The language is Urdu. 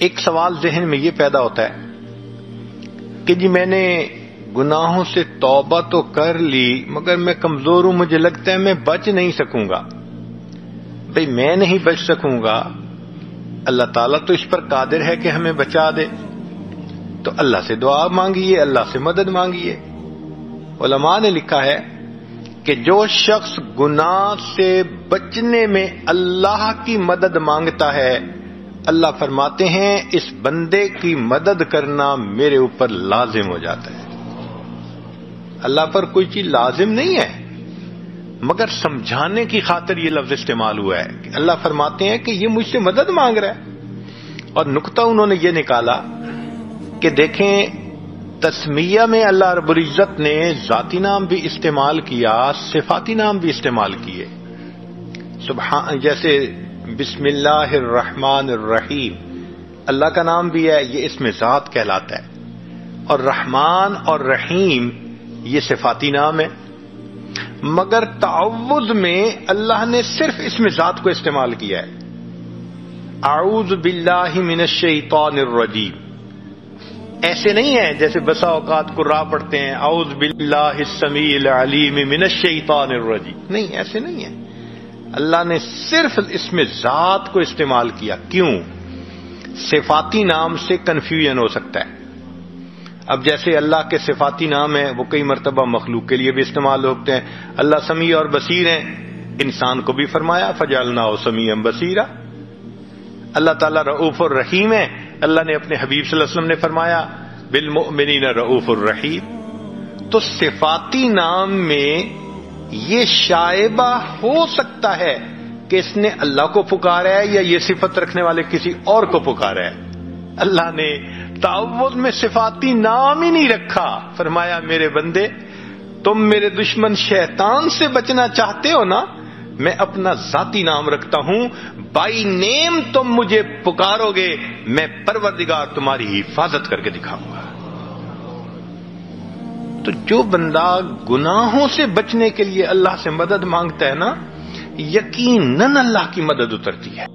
ایک سوال ذہن میں یہ پیدا ہوتا ہے کہ جی میں نے گناہوں سے توبہ تو کر لی مگر میں کمزور ہوں، مجھے لگتا ہے میں بچ نہیں سکوں گا. بھئی میں نہیں بچ سکوں گا، اللہ تعالیٰ تو اس پر قادر ہے کہ ہمیں بچا دے. تو اللہ سے دعا مانگیے، اللہ سے مدد مانگیے. علماء نے لکھا ہے کہ جو شخص گناہ سے بچنے میں اللہ کی مدد مانگتا ہے، اللہ فرماتے ہیں اس بندے کی مدد کرنا میرے اوپر لازم ہو جاتا ہے. اللہ پر کوئی چیز لازم نہیں ہے، مگر سمجھانے کی خاطر یہ لفظ استعمال ہوا ہے کہ اللہ فرماتے ہیں کہ یہ مجھ سے مدد مانگ رہا ہے. اور نقطہ انہوں نے یہ نکالا کہ دیکھیں تسمیہ میں اللہ رب العزت نے ذاتی نام بھی استعمال کیا، صفاتی نام بھی استعمال کیے. جیسے بسم اللہ الرحمن الرحیم، اللہ کا نام بھی ہے، یہ اسم ذات کہلاتا ہے. اور رحمان اور رحیم یہ صفاتی نام ہے. مگر تعوذ میں اللہ نے صرف اسم ذات کو استعمال کیا ہے. اعوذ باللہ من الشیطان الرجیم. ایسے نہیں ہے جیسے بسا اوقات قراء پڑھتے ہیں اعوذ باللہ السمیع العلیم من الشیطان الرجیم. نہیں، ایسے نہیں ہے. اللہ نے صرف اسم ذات کو استعمال کیا. کیوں؟ صفاتی نام سے کنفیوژن ہو سکتا ہے. اب جیسے اللہ کے صفاتی نام ہیں وہ کئی مرتبہ مخلوق کے لیے بھی استعمال ہوتے ہیں. اللہ سمیع اور بصیر ہیں، انسان کو بھی فرمایا فجعلناہ سمیعا بصیرا. اللہ تعالیٰ رؤوف الرحیم ہے، اللہ نے اپنے حبیب صلی اللہ علیہ وسلم نے فرمایا بالمؤمنین رؤوف الرحیم. تو صفاتی نام میں یہ شائبہ ہو سکتا ہے کہ اس نے اللہ کو پکارا ہے یا یہ صفت رکھنے والے کسی اور کو پکارا ہے. اللہ نے تعوذ میں صفاتی نام ہی نہیں رکھا. فرمایا میرے بندے تم میرے دشمن شیطان سے بچنا چاہتے ہو نا، میں اپنا ذاتی نام رکھتا ہوں، بائی نیم تم مجھے پکارو گے، میں پروردگار تمہاری حفاظت کر کے دکھاؤں گا. تو جو بندہ گناہوں سے بچنے کے لیے اللہ سے مدد مانگتا ہے نا، یقیناً اللہ کی مدد اترتی ہے.